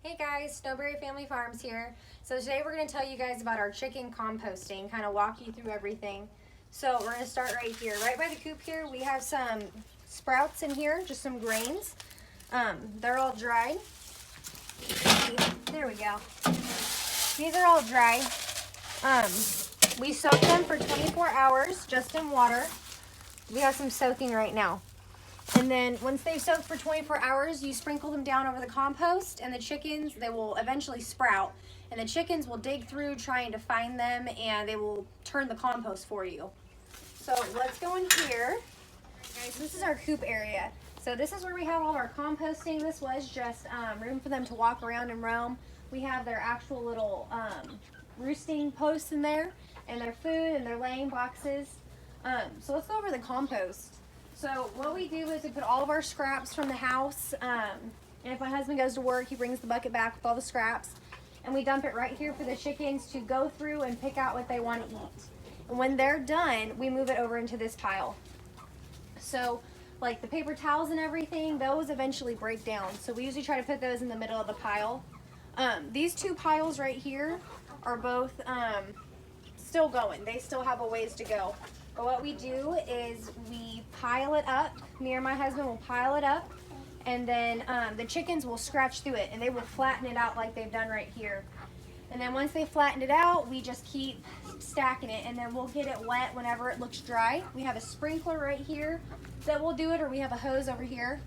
Hey guys, Snowberry Family Farms here. So today we're going to tell you guys about our chicken composting, kind of walk you through everything. So we're going to start right here. Right by the coop here, we have some sprouts in here, just some grains. They're all dried. There we go. These are all dry. We soak them for 24 hours just in water. We have some soaking right now. And then once they've soaked for 24 hours, you sprinkle them down over the compost, and the chickens, they will eventually sprout. And the chickens will dig through trying to find them, and they will turn the compost for you. So let's go in here. Guys, this is our coop area. So this is where we have all of our composting. This was just room for them to walk around and roam. We have their actual little roosting posts in there, and their food and their laying boxes. So let's go over the compost. So what we do is we put all of our scraps from the house, and if my husband goes to work, he brings the bucket back with all the scraps, and we dump it right here for the chickens to go through and pick out what they want to eat. And when they're done, we move it over into this pile. So like the paper towels and everything, those eventually break down. So we usually try to put those in the middle of the pile. These two piles right here are both still going. They still have a ways to go. But what we do is we pile it up. Me or my husband will pile it up, and then the chickens will scratch through it, and they will flatten it out like they've done right here. And then once they flatten it out, we just keep stacking it, and then we'll get it wet whenever it looks dry. We have a sprinkler right here that will do it, or we have a hose over here.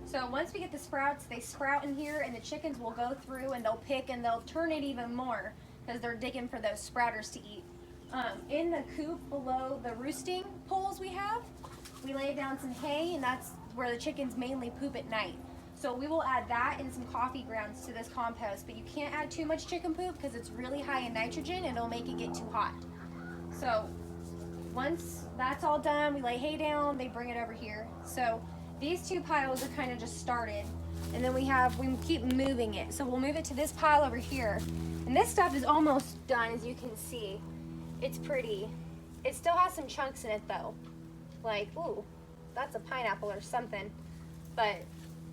So once we get the sprouts, they sprout in here, and the chickens will go through and they'll pick and they'll turn it even more because they're digging for those sprouters to eat. In the coop below the roosting poles we lay down some hay, and that's where the chickens mainly poop at night. So we will add that and some coffee grounds to this compost, but you can't add too much chicken poop because it's really high in nitrogen and it'll make it get too hot. So once that's all done, we lay hay down, they bring it over here. So these two piles are kind of just started, and then we keep moving it. So we'll move it to this pile over here, and this stuff is almost done, as you can see. It's pretty. It still has some chunks in it though. Like, ooh, that's a pineapple or something. But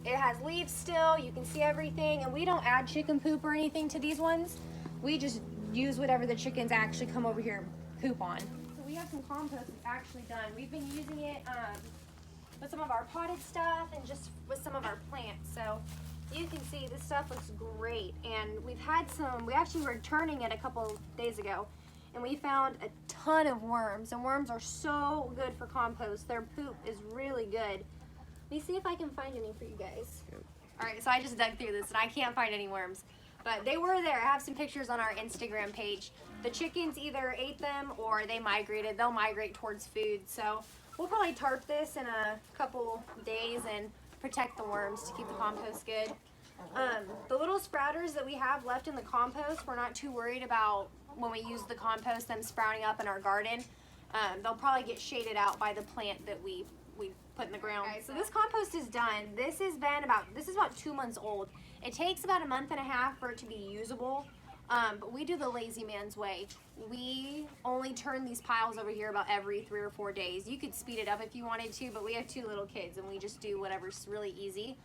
it has leaves still, you can see everything, and we don't add chicken poop or anything to these ones. We just use whatever the chickens actually come over here and poop on. So we have some compost that's actually done. We've been using it with some of our potted stuff and just with some of our plants. So you can see this stuff looks great, and we actually were turning it a couple days ago, and we found a ton of worms, and worms are so good for compost. Their poop is really good. Let me see if I can find any for you guys. All right, so I just dug through this and I can't find any worms, but they were there. I have some pictures on our Instagram page. The chickens either ate them or they migrated. They'll migrate towards food. So we'll probably tarp this in a couple days and protect the worms to keep the compost good. The little sprouters that we have left in the compost, we're not too worried about when we use the compost, them sprouting up in our garden. They'll probably get shaded out by the plant that we put in the ground. Okay, so this compost is done. This is about 2 months old. It takes about a month and a half for it to be usable, but we do the lazy man's way. We only turn these piles over here about every 3 or 4 days. You could speed it up if you wanted to, but we have 2 little kids and we just do whatever's really easy.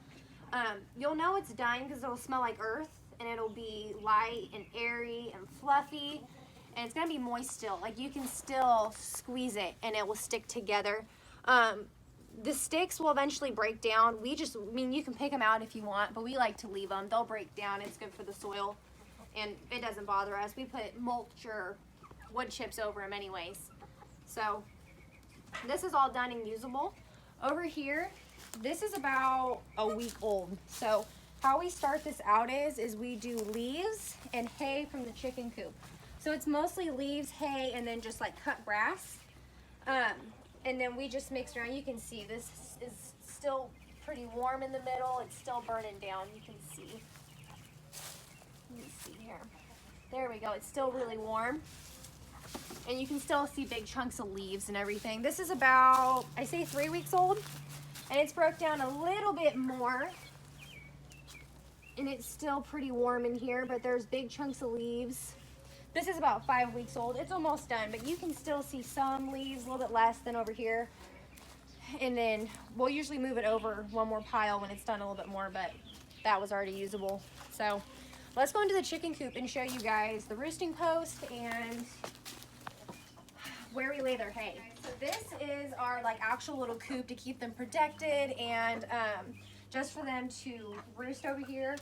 You'll know it's done because it'll smell like earth, and it'll be light and airy and fluffy, and it's gonna be moist still. Like, you can still squeeze it and it will stick together. The sticks will eventually break down. You can pick them out if you want, but we like to leave them. They'll break down. It's good for the soil, and it doesn't bother us. We put mulch or wood chips over them anyways. So this is all done and usable. Over here, this is about a week old. So how we start this out is we do leaves and hay from the chicken coop. So it's mostly leaves, hay, and then just like cut grass. And then we just mix around. You can see this is still pretty warm in the middle. It's still burning down. You can see. Let me see here. There we go. It's still really warm. And you can still see big chunks of leaves and everything. This is about, I say 3 weeks old. And it's broke down a little bit more. And it's still pretty warm in here, but there's big chunks of leaves. This is about 5 weeks old. It's almost done, but you can still see some leaves, a little bit less than over here. And then we'll usually move it over one more pile when it's done a little bit more, but that was already usable. So let's go into the chicken coop and show you guys the roosting post and where we lay their hay. So this is our like actual little coop to keep them protected and just for them to roost over here.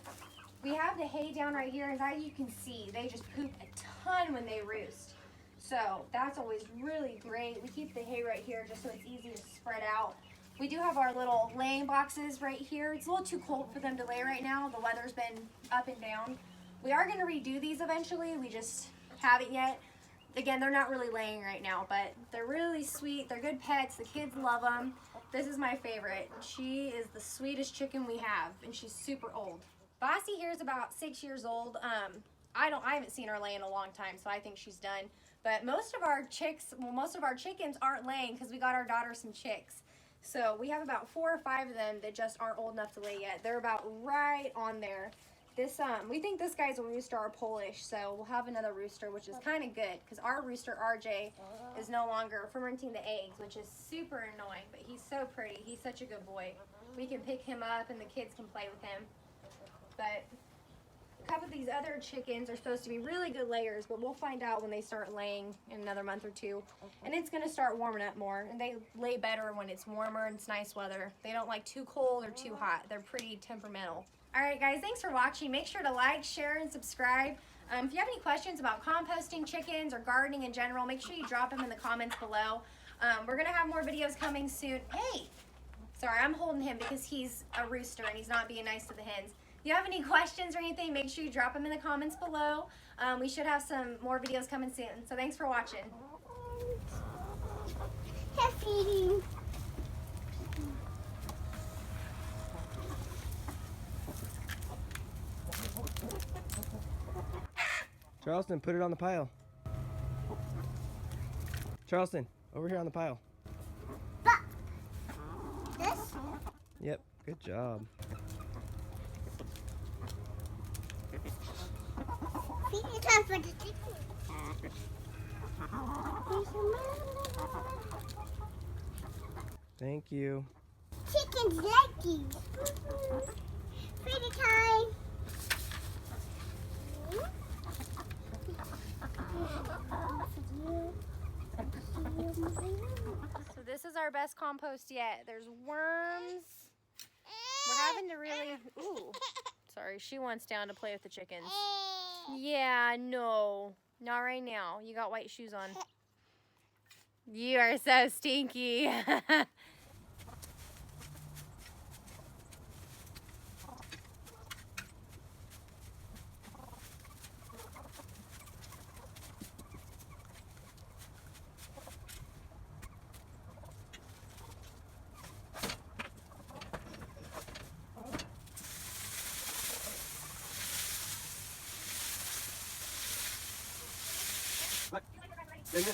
We have the hay down right here, and as you can see, they just poop a ton when they roost. So that's always really great. We keep the hay right here just so it's easy to spread out. We do have our little laying boxes right here. It's a little too cold for them to lay right now. The weather's been up and down. We are going to redo these eventually. We just haven't yet. Again, they're not really laying right now, but they're really sweet. They're good pets. The kids love them. This is my favorite. She is the sweetest chicken we have, and she's super old. Bossy here is about 6 years old. I haven't seen her lay in a long time, so I think she's done. But most of our chickens aren't laying because we got our daughter some chicks. So we have about 4 or 5 of them that just aren't old enough to lay yet. They're about right on there. This we think this guy's a rooster or Polish, so we'll have another rooster, which is kind of good because our rooster RJ is no longer fermenting the eggs, which is super annoying. But he's so pretty. He's such a good boy. We can pick him up and the kids can play with him. But a couple of these other chickens are supposed to be really good layers, but we'll find out when they start laying in another month or 2. And it's going to start warming up more, and they lay better when it's warmer and it's nice weather. They don't like too cold or too hot. They're pretty temperamental. All right, guys, thanks for watching. Make sure to like, share, and subscribe. If you have any questions about composting chickens or gardening in general, make sure you drop them in the comments below. We're going to have more videos coming soon. Hey, sorry, I'm holding him because he's a rooster and he's not being nice to the hens. If you have any questions or anything, make sure you drop them in the comments below. We should have some more videos coming soon. So thanks for watching. Hair feeding. Charleston, put it on the pile. Charleston, over here on the pile. But this? Yep, good job. Feeding time for the chicken. Thank you. Chickens like these. Feeding time. So this is our best compost yet. There's worms. We're having to really, ooh, sorry, she wants down to play with the chickens. Yeah, no, not right now. You got white shoes on. You are so stinky. Look,